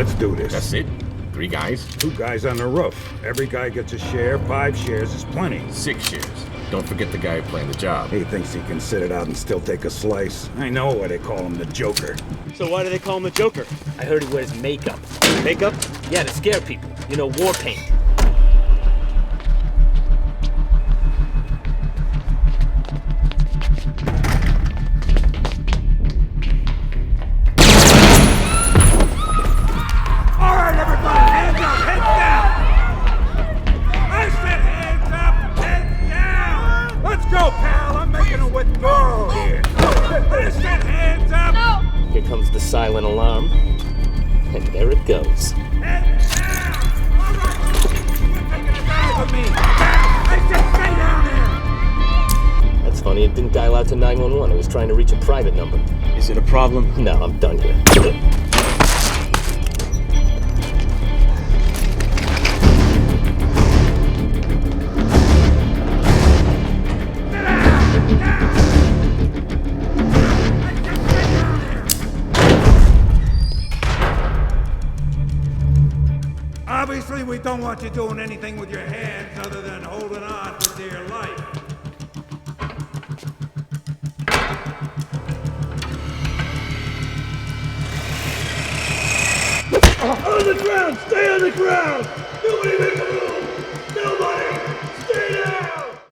let's do this. That's it? 3 guys? 2 guys on the roof. Every guy gets a share. 5 shares is plenty. 6 shares. Don't forget the guy who planned the job. He thinks he can sit it out and still take a slice. I know why they call him the Joker. So why do they call him the Joker? I heard he wears makeup. Makeup? Yeah, to scare people. You know, war paint. All right, everybody, hands up, heads down! I said hands up, heads down! Let's go, pal, I'm making a withdrawal here. I said hands up! Here comes the silent alarm. And there it goes. Heads down! All right, you're taking a dive with me! I said stay down there! That's funny, it didn't dial out to 911. It was trying to reach a private number. Is it a problem? No, I'm done here. Obviously, we don't want you doing anything with your hands other than holding on for dear life. On the ground! Stay on the ground! Nobody make a move!